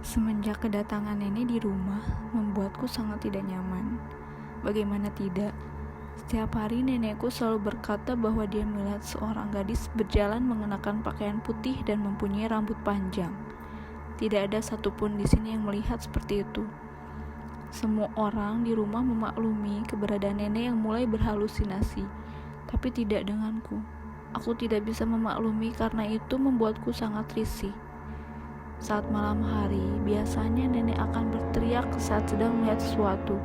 Semenjak kedatangan nenek di rumah, membuatku sangat tidak nyaman. Bagaimana tidak? Setiap hari nenekku selalu berkata bahwa dia melihat seorang gadis berjalan mengenakan pakaian putih dan mempunyai rambut panjang. Tidak ada satupun di sini yang melihat seperti itu. Semua orang di rumah memaklumi keberadaan nenek yang mulai berhalusinasi, tapi tidak denganku. Aku tidak bisa memaklumi karena itu membuatku sangat risih. Saat malam hari, biasanya nenek akan berteriak saat sedang melihat sesuatu.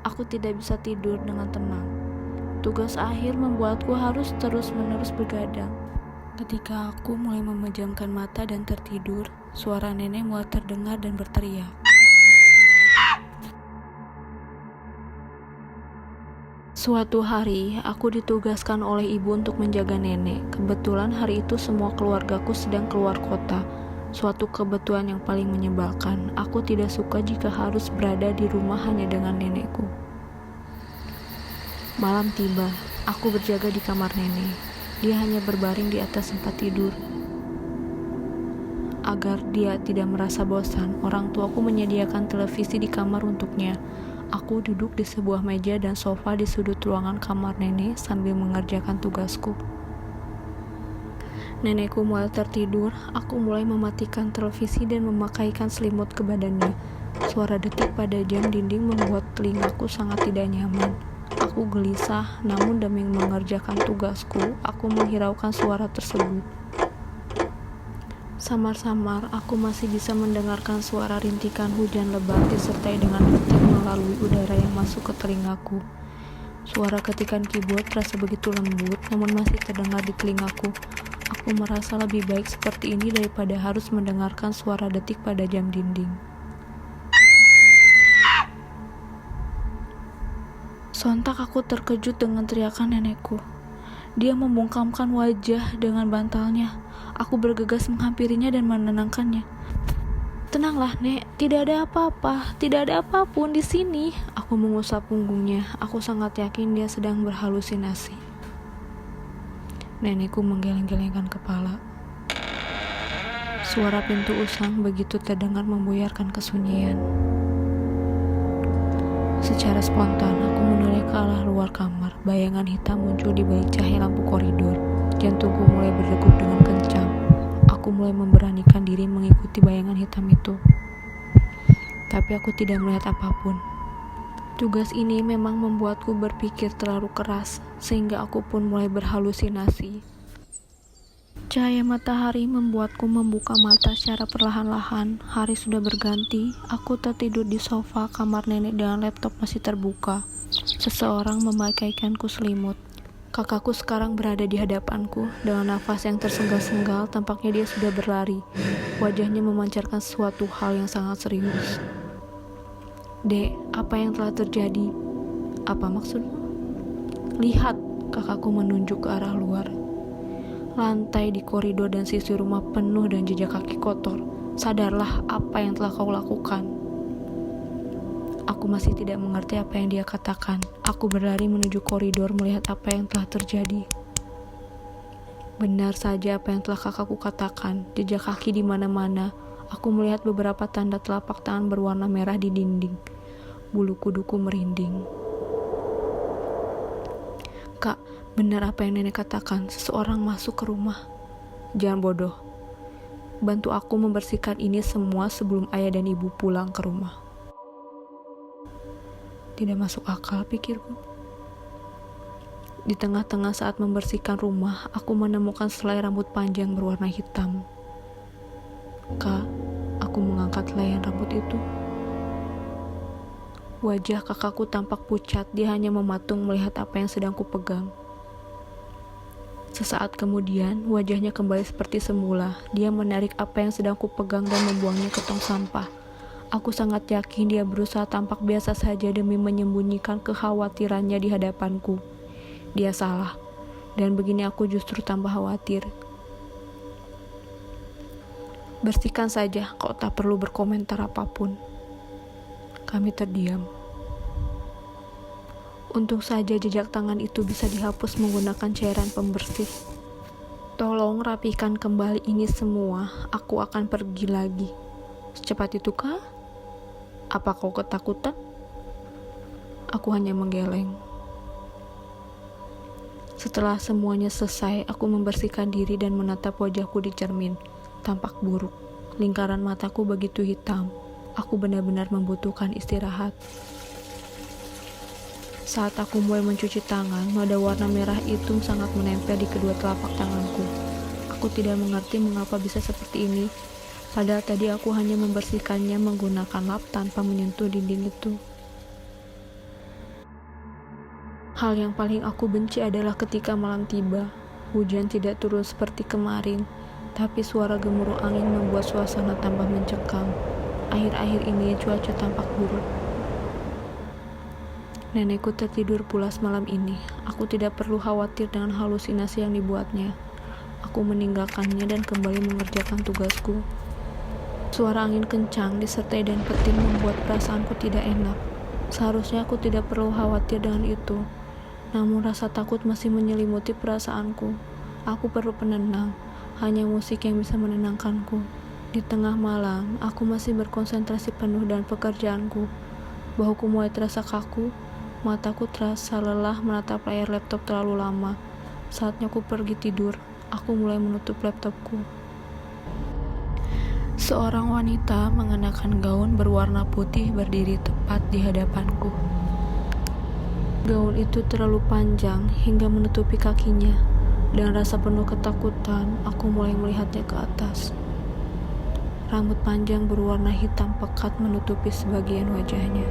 Aku tidak bisa tidur dengan tenang. Tugas akhir membuatku harus terus-menerus begadang. Ketika aku mulai memejamkan mata dan tertidur, suara nenek mulai terdengar dan berteriak. Suatu hari, aku ditugaskan oleh ibu untuk menjaga nenek. Kebetulan hari itu semua keluargaku sedang keluar kota. Suatu kebetulan yang paling menyebalkan. Aku tidak suka jika harus berada di rumah hanya dengan nenekku. Malam tiba, aku berjaga di kamar nenek. Dia hanya berbaring di atas tempat tidur. Agar dia tidak merasa bosan, orang tuaku menyediakan televisi di kamar untuknya. Aku duduk di sebuah meja dan sofa di sudut ruangan kamar nenek sambil mengerjakan tugasku. Nenekku mulai tertidur, aku mulai mematikan televisi dan memakaikan selimut ke badannya. Suara detik pada jam dinding membuat telingaku sangat tidak nyaman. Aku gelisah, namun demi mengerjakan tugasku, aku menghiraukan suara tersebut. Samar-samar, aku masih bisa mendengarkan suara rintikan hujan lebat disertai dengan detik melalui udara yang masuk ke telingaku. Suara ketikan keyboard terasa begitu lembut, namun masih terdengar di telingaku. Aku merasa lebih baik seperti ini daripada harus mendengarkan suara detik pada jam dinding. Sontak aku terkejut dengan teriakan nenekku. Dia membungkamkan wajah dengan bantalnya. Aku bergegas menghampirinya dan menenangkannya. Tenanglah, Nek. Tidak ada apa-apa. Tidak ada apapun di sini. Aku mengusap punggungnya. Aku sangat yakin dia sedang berhalusinasi. Nenekku menggeleng-gelengkan kepala. Suara pintu usang begitu terdengar membuyarkan kesunyian. Secara spontan, aku menoleh ke arah luar kamar. Bayangan hitam muncul di balik cahaya lampu koridor. Jantungku mulai berdegup dengan kencang. Aku mulai memberanikan diri mengikuti bayangan hitam itu. Tapi aku tidak melihat apapun. Tugas ini memang membuatku berpikir terlalu keras, sehingga aku pun mulai berhalusinasi. Cahaya matahari membuatku membuka mata secara perlahan-lahan. Hari sudah berganti, aku tertidur di sofa kamar nenek dengan laptop masih terbuka. Seseorang memakaikanku selimut. Kakakku sekarang berada di hadapanku, dengan nafas yang tersengal-sengal, tampaknya dia sudah berlari. Wajahnya memancarkan sesuatu hal yang sangat serius. Dek, apa yang telah terjadi? Apa maksudmu? Lihat, kakakku menunjuk ke arah luar. Lantai di koridor dan sisi rumah penuh dengan jejak kaki kotor. Sadarlah apa yang telah kau lakukan. Aku masih tidak mengerti apa yang dia katakan. Aku berlari menuju koridor melihat apa yang telah terjadi. Benar saja apa yang telah kakakku katakan. Jejak kaki di mana-mana. Aku melihat beberapa tanda telapak tangan berwarna merah di dinding. Bulu kuduku merinding. Kak, benar apa yang nenek katakan. Seseorang masuk ke rumah. Jangan bodoh. Bantu aku membersihkan ini semua sebelum ayah dan ibu pulang ke rumah. Tidak masuk akal, pikirku. Di tengah-tengah saat membersihkan rumah, aku menemukan selai rambut panjang berwarna hitam. Kak, aku mengangkat helaian rambut itu. Wajah kakakku tampak pucat, dia hanya mematung melihat apa yang sedang kupegang. Sesaat kemudian, wajahnya kembali seperti semula. Dia menarik apa yang sedang kupegang dan membuangnya ke tong sampah. Aku sangat yakin dia berusaha tampak biasa saja demi menyembunyikan kekhawatirannya di hadapanku. Dia salah, dan begini aku justru tambah khawatir. Bersihkan saja, kau tak perlu berkomentar apapun. Kami terdiam. Untung saja jejak tangan itu bisa dihapus menggunakan cairan pembersih. Tolong rapikan kembali ini semua, aku akan pergi lagi. Secepat itu kah? Apa kau ketakutan? Aku hanya menggeleng. Setelah semuanya selesai, aku membersihkan diri dan menatap wajahku di cermin. Tampak buruk. Lingkaran mataku begitu hitam. Aku benar-benar membutuhkan istirahat. Saat aku mulai mencuci tangan, noda warna merah itu sangat menempel di kedua telapak tanganku. Aku tidak mengerti mengapa bisa seperti ini. Padahal tadi aku hanya membersihkannya menggunakan lap tanpa menyentuh dinding itu. Hal yang paling aku benci adalah ketika malam tiba. Hujan tidak turun seperti kemarin, tapi suara gemuruh angin membuat suasana tambah mencekam. Akhir-akhir ini cuaca tampak buruk. Nenekku tertidur pulas malam ini. Aku tidak perlu khawatir dengan halusinasi yang dibuatnya. Aku meninggalkannya dan kembali mengerjakan tugasku. Suara angin kencang disertai dan petir membuat perasaanku tidak enak. Seharusnya aku tidak perlu khawatir dengan itu. Namun rasa takut masih menyelimuti perasaanku. Aku perlu penenang, hanya musik yang bisa menenangkanku. Di tengah malam, aku masih berkonsentrasi penuh dengan pekerjaanku. Bahuku mulai terasa kaku, mataku terasa lelah menatap layar laptop terlalu lama. Saatnya aku pergi tidur, aku mulai menutup laptopku. Seorang wanita mengenakan gaun berwarna putih berdiri tepat di hadapanku. Gaun itu terlalu panjang hingga menutupi kakinya. Dengan rasa penuh ketakutan, aku mulai melihatnya ke atas. Rambut panjang berwarna hitam pekat menutupi sebagian wajahnya.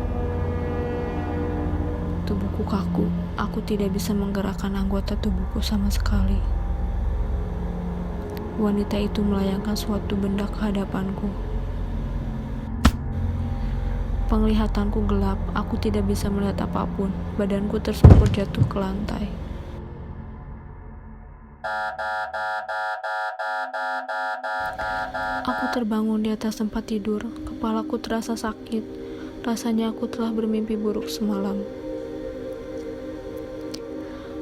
Tubuhku kaku, aku tidak bisa menggerakkan anggota tubuhku sama sekali. Wanita itu melayangkan suatu benda ke hadapanku. Penglihatanku gelap, aku tidak bisa melihat apapun. Badanku tersungkur jatuh ke lantai. Aku terbangun di atas tempat tidur. Kepalaku terasa sakit. Rasanya aku telah bermimpi buruk semalam.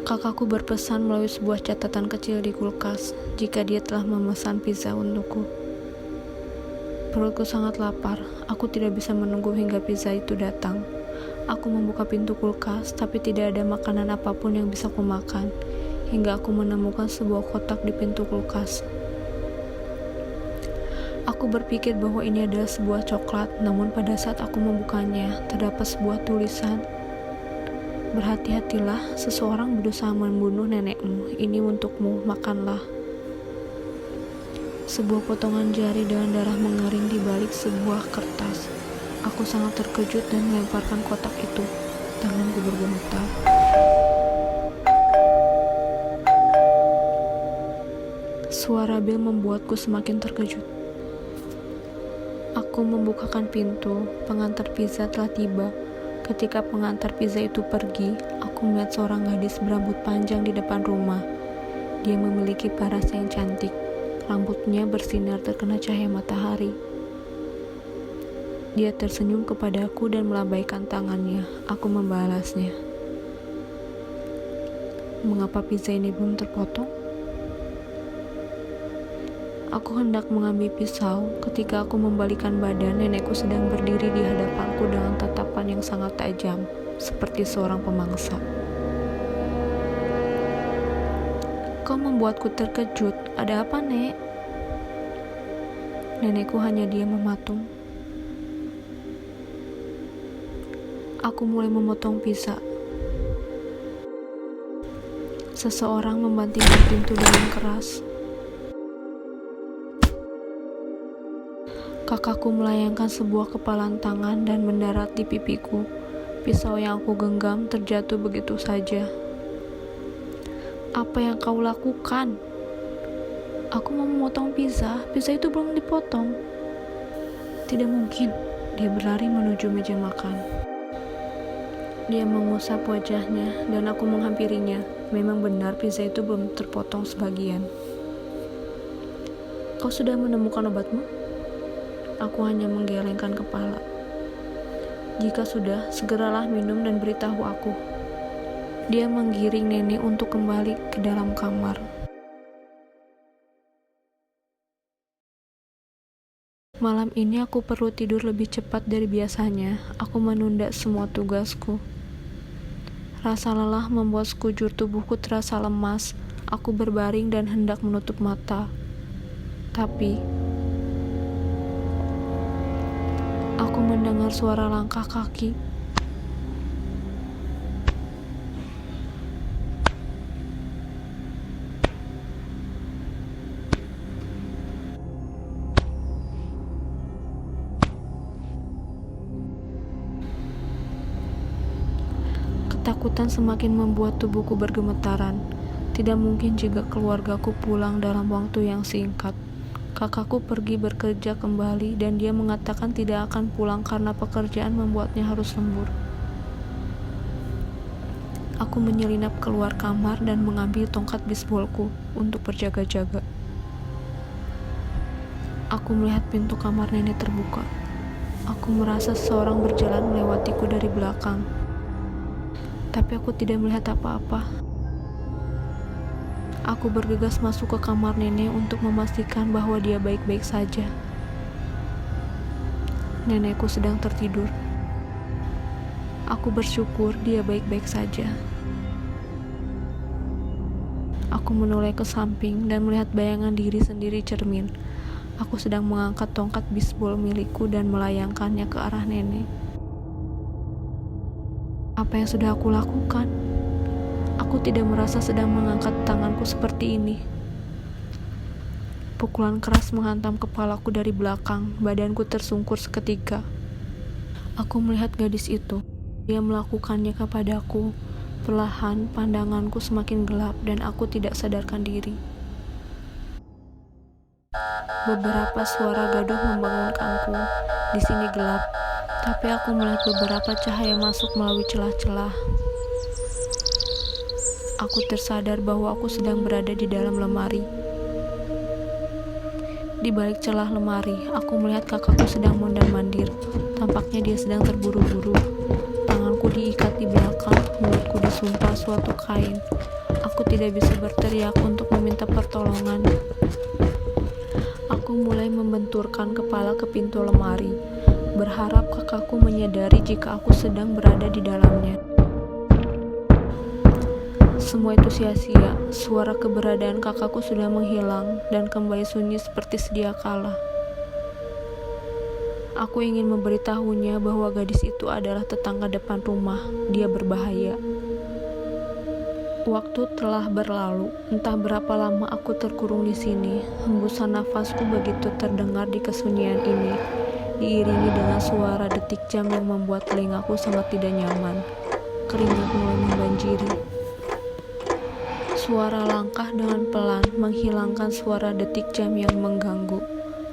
Kakakku berpesan melalui sebuah catatan kecil di kulkas jika dia telah memesan pizza untukku. Perutku sangat lapar. Aku tidak bisa menunggu hingga pizza itu datang. Aku membuka pintu kulkas, tapi tidak ada makanan apapun yang bisa kumakan. Hingga aku menemukan sebuah kotak di pintu kulkas. Aku berpikir bahwa ini adalah sebuah coklat, namun pada saat aku membukanya, terdapat sebuah tulisan. Berhati-hatilah, seseorang berusaha membunuh nenekmu. Ini untukmu, makanlah. Sebuah potongan jari dengan darah mengering di balik sebuah kertas. Aku sangat terkejut dan melemparkan kotak itu. Tanganku bergemetar. Suara bel membuatku semakin terkejut. Aku membukakan pintu. Pengantar pizza telah tiba. Ketika pengantar pizza itu pergi, aku melihat seorang gadis berambut panjang di depan rumah. Dia memiliki paras yang cantik. Rambutnya bersinar terkena cahaya matahari. Dia tersenyum kepadaku dan melambaikan tangannya. Aku membalasnya. Mengapa pizza ini belum terpotong? Aku hendak mengambil pisau. Ketika aku membalikkan badan, nenekku sedang berdiri di hadapanku dengan tatapan yang sangat tajam, seperti seorang pemangsa. Kau membuatku terkejut. Ada apa, Nek? Nenekku hanya diam mematung. Aku mulai memotong pizza. Seseorang membantingkan pintu dengan keras. Kakakku melayangkan sebuah kepalan tangan dan mendarat di pipiku. Pisau yang aku genggam terjatuh begitu saja. Apa yang kau lakukan? Aku mau memotong pizza itu belum dipotong. Tidak mungkin. Dia berlari menuju meja makan. Dia mengusap wajahnya dan aku menghampirinya. Memang benar pizza itu belum terpotong sebagian. Kau sudah menemukan obatmu? Aku hanya menggelengkan kepala. Jika sudah, segeralah minum dan beritahu aku. Dia menggiring nenek untuk kembali ke dalam kamar. Malam ini aku perlu tidur lebih cepat dari biasanya. Aku menunda semua tugasku. Rasa lelah membuat sekujur tubuhku terasa lemas. Aku berbaring dan hendak menutup mata. Tapi aku mendengar suara langkah kaki. Ketakutan semakin membuat tubuhku bergemetaran. Tidak mungkin jika keluargaku pulang dalam waktu yang singkat. Kakakku pergi bekerja kembali dan dia mengatakan tidak akan pulang karena pekerjaan membuatnya harus lembur. Aku menyelinap keluar kamar dan mengambil tongkat bisbolku untuk berjaga-jaga. Aku melihat pintu kamar nenek terbuka. Aku merasa seseorang berjalan melewatiku dari belakang. Tapi aku tidak melihat apa-apa. Aku bergegas masuk ke kamar nenek untuk memastikan bahwa dia baik-baik saja. Nenekku sedang tertidur. Aku bersyukur dia baik-baik saja. Aku menoleh ke samping dan melihat bayangan diri sendiri cermin. Aku sedang mengangkat tongkat bisbol milikku dan melayangkannya ke arah nenek. Apa yang sudah aku lakukan? Aku tidak merasa sedang mengangkat tanganku seperti ini. Pukulan keras menghantam kepalaku dari belakang, badanku tersungkur seketika. Aku melihat gadis itu. Dia melakukannya kepadaku. Perlahan, pandanganku semakin gelap dan aku tidak sadarkan diri. Beberapa suara gaduh membangunkanku. Di sini gelap. Tapi aku melihat beberapa cahaya masuk melalui celah-celah. Aku tersadar bahwa aku sedang berada di dalam lemari. Di balik celah lemari, aku melihat kakakku sedang mondar-mandir. Tampaknya dia sedang terburu-buru. Tanganku diikat di belakang, mulutku disumpah suatu kain. Aku tidak bisa berteriak untuk meminta pertolongan. Aku mulai membenturkan kepala ke pintu lemari, berharap kakakku menyadari jika aku sedang berada di dalamnya. Semua itu sia-sia. Suara keberadaan kakakku sudah menghilang dan kembali sunyi seperti sedia kala. Aku ingin memberitahunya bahwa gadis itu adalah tetangga depan rumah. Dia berbahaya. Waktu telah berlalu. Entah berapa lama aku terkurung di sini. Hembusan nafasku begitu terdengar di kesunyian ini, diiringi dengan suara detik jam yang membuat telingaku sangat tidak nyaman. Keringat mulai membanjiri. Suara langkah dengan pelan menghilangkan suara detik jam yang mengganggu.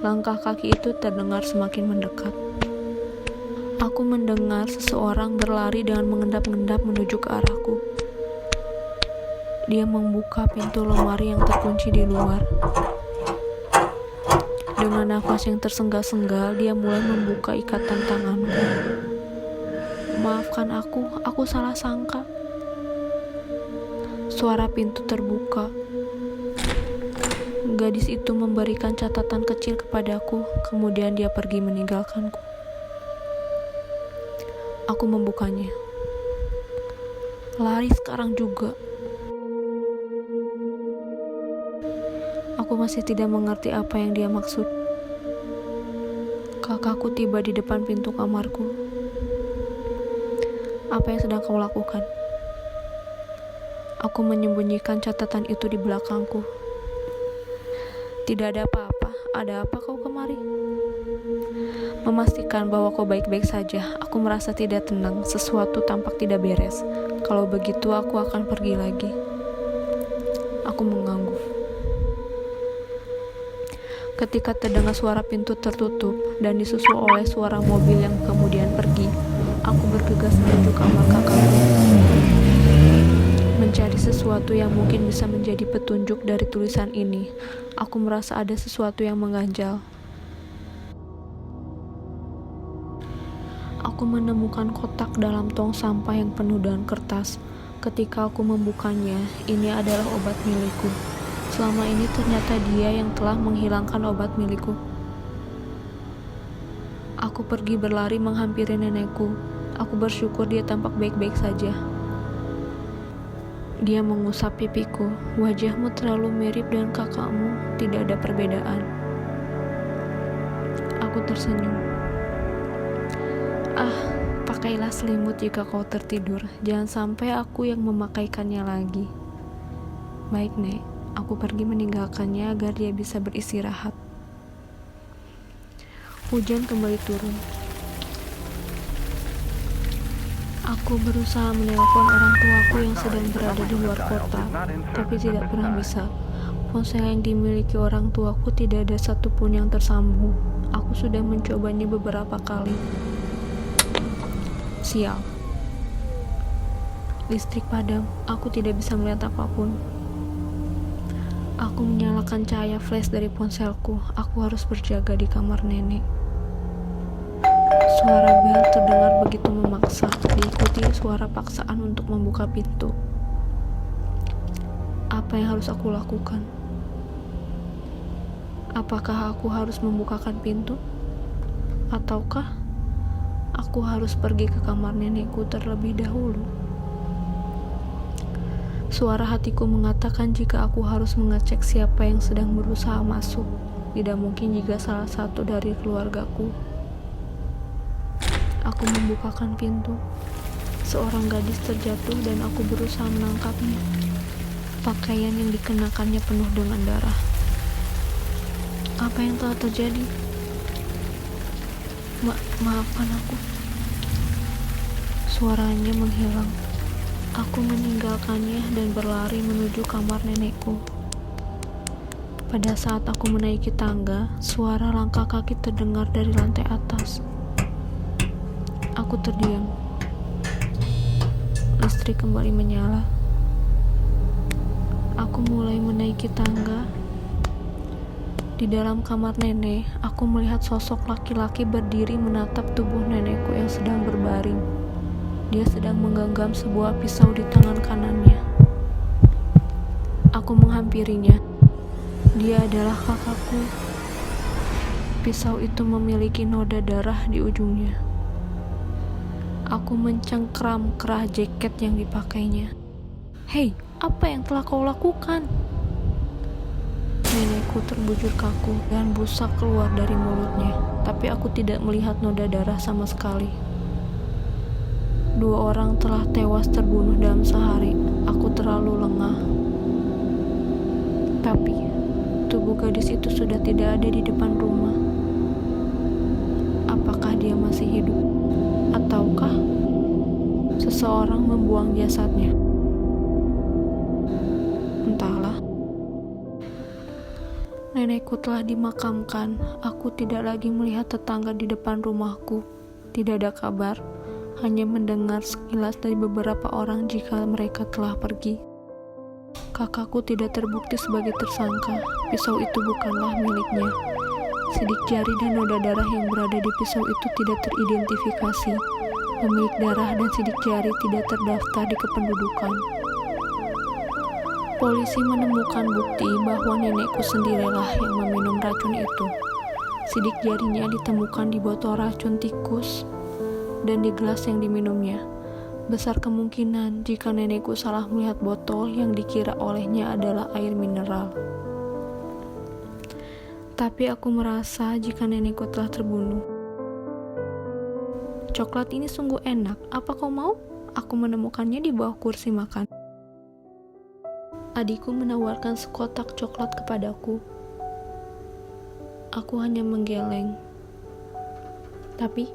Langkah kaki itu terdengar semakin mendekat. Aku mendengar seseorang berlari dengan mengendap-endap menuju ke arahku. Dia membuka pintu lemari yang terkunci di luar. Dengan nafas yang tersengal-sengal, dia mulai membuka ikatan tanganku. Maafkan aku salah sangka. Suara pintu terbuka. Gadis itu memberikan catatan kecil kepadaku, kemudian dia pergi meninggalkanku. Aku membukanya. Lari sekarang juga. Aku masih tidak mengerti apa yang dia maksud. Kakakku tiba di depan pintu kamarku. Apa yang sedang kamu lakukan? Aku menyembunyikan catatan itu di belakangku. Tidak ada apa-apa. Ada apa kau kemari? Memastikan bahwa kau baik-baik saja. Aku merasa tidak tenang. Sesuatu tampak tidak beres. Kalau begitu aku akan pergi lagi. Aku mengangguk. Ketika terdengar suara pintu tertutup dan disusul oleh suara mobil yang kemudian pergi, aku bergegas menuju kamar kakakku. Mencari sesuatu yang mungkin bisa menjadi petunjuk dari tulisan ini. Aku merasa ada sesuatu yang mengganjal. Aku menemukan kotak dalam tong sampah yang penuh dengan kertas. Ketika aku membukanya, ini adalah obat milikku. Selama ini ternyata dia yang telah menghilangkan obat milikku. Aku pergi berlari menghampiri nenekku. Aku bersyukur dia tampak baik-baik saja. Dia mengusap pipiku. Wajahmu terlalu mirip dengan kakakmu, tidak ada perbedaan. Aku tersenyum. Pakailah selimut jika kau tertidur. Jangan sampai aku yang memakaikannya lagi. Baik, Nek. Aku pergi meninggalkannya agar dia bisa beristirahat. Hujan kembali turun. Aku berusaha menelpon orang tuaku yang sedang berada di luar kota, tapi tidak pernah bisa. Ponsel yang dimiliki orang tuaku tidak ada satupun yang tersambung. Aku sudah mencobanya beberapa kali. Sial. Listrik padam. Aku tidak bisa melihat apapun. Aku menyalakan cahaya flash dari ponselku. Aku harus berjaga di kamar nenek. Suara bel terdengar begitu memaksa, diikuti suara paksaan untuk membuka pintu. Apa yang harus aku lakukan? Apakah aku harus membukakan pintu? Ataukah aku harus pergi ke kamar nenekku terlebih dahulu? Suara hatiku mengatakan jika aku harus mengecek siapa yang sedang berusaha masuk. Tidak mungkin jika salah satu dari keluargaku. Aku membukakan pintu. Seorang gadis terjatuh dan aku berusaha menangkapnya. Pakaian yang dikenakannya penuh dengan darah. Apa yang telah terjadi? Maafkan aku. Suaranya menghilang. Aku meninggalkannya dan berlari menuju kamar nenekku. Pada saat aku menaiki tangga, suara langkah kaki terdengar dari lantai atas. Aku terdiam. Listrik kembali menyala. Aku mulai menaiki tangga. Di dalam kamar nenek, aku melihat sosok laki-laki berdiri menatap tubuh nenekku yang sedang berbaring. Dia sedang menggenggam sebuah pisau di tangan kanannya. Aku menghampirinya. Dia adalah kakakku. Pisau itu memiliki noda darah di ujungnya. Aku mencengkram kerah jaket yang dipakainya. Hei, apa yang telah kau lakukan? Nenekku terbujur kaku dan busak keluar dari mulutnya, tapi aku tidak melihat noda darah sama sekali. 2 orang telah tewas terbunuh dalam sehari. Aku terlalu lengah. Tapi, tubuh gadis itu sudah tidak ada di depan rumah. Apakah dia masih hidup? Ataukah seseorang membuang jasadnya? Entahlah. Nenekku telah dimakamkan. Aku tidak lagi melihat tetangga di depan rumahku. Tidak ada kabar, hanya mendengar sekilas dari beberapa orang jika mereka telah pergi. Kakakku tidak terbukti sebagai tersangka. Pisau itu bukanlah miliknya. Sidik jari dan noda darah yang berada di pisau itu tidak teridentifikasi. Pemilik darah dan sidik jari tidak terdaftar di kependudukan. Polisi menemukan bukti bahwa nenekku sendirilah yang meminum racun itu. Sidik jarinya ditemukan di botol racun tikus dan di gelas yang diminumnya. Besar kemungkinan jika nenekku salah melihat botol yang dikira olehnya adalah air mineral. Tapi aku merasa jika nenekku telah terbunuh. Coklat ini sungguh enak. Apa kau mau? Aku menemukannya di bawah kursi makan. Adikku menawarkan sekotak coklat kepadaku. Aku hanya menggeleng. Tapi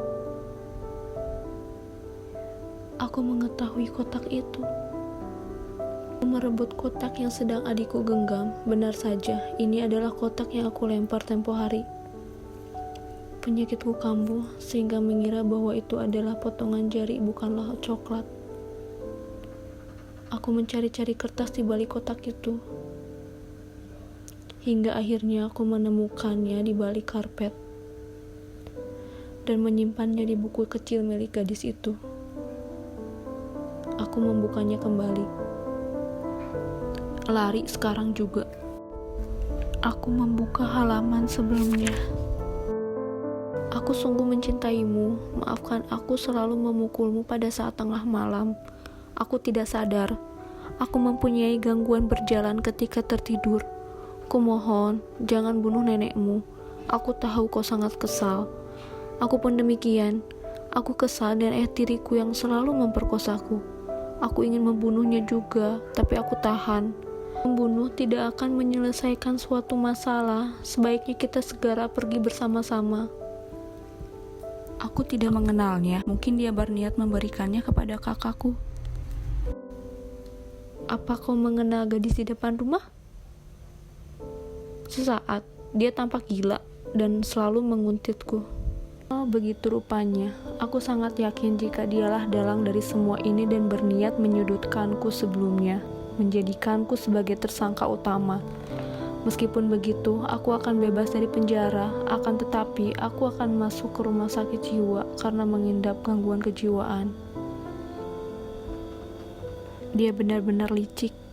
aku mengetahui kotak itu. Aku merebut kotak yang sedang adikku genggam. Benar saja, ini adalah kotak yang aku lempar tempo hari. Penyakitku kambuh sehingga mengira bahwa itu adalah potongan jari, bukanlah coklat. Aku mencari-cari kertas di balik kotak itu. Hingga akhirnya aku menemukannya di balik karpet dan menyimpannya di buku kecil milik gadis itu. Aku membukanya kembali. Lari sekarang juga. Aku membuka halaman sebelumnya. Aku sungguh mencintaimu. Maafkan aku selalu memukulmu pada saat tengah malam. Aku tidak sadar. Aku mempunyai gangguan berjalan ketika tertidur. Kumohon, jangan bunuh nenekmu. Aku tahu kau sangat kesal. Aku pun demikian. Aku kesal dan tiriku yang selalu memperkosaku. Aku ingin membunuhnya juga, tapi aku tahan. Membunuh tidak akan menyelesaikan suatu masalah. Sebaiknya kita segera pergi bersama-sama. Aku tidak mengenalnya. Mungkin dia berniat memberikannya kepada kakakku. Apa kau mengenal gadis di depan rumah? Sesaat, dia tampak gila dan selalu menguntitku. Oh, begitu rupanya. Aku sangat yakin jika dialah dalang dari semua ini dan berniat menyudutkanku sebelumnya, menjadikanku sebagai tersangka utama. Meskipun begitu, aku akan bebas dari penjara, akan tetapi aku akan masuk ke rumah sakit jiwa karena mengidap gangguan kejiwaan. Dia benar-benar licik.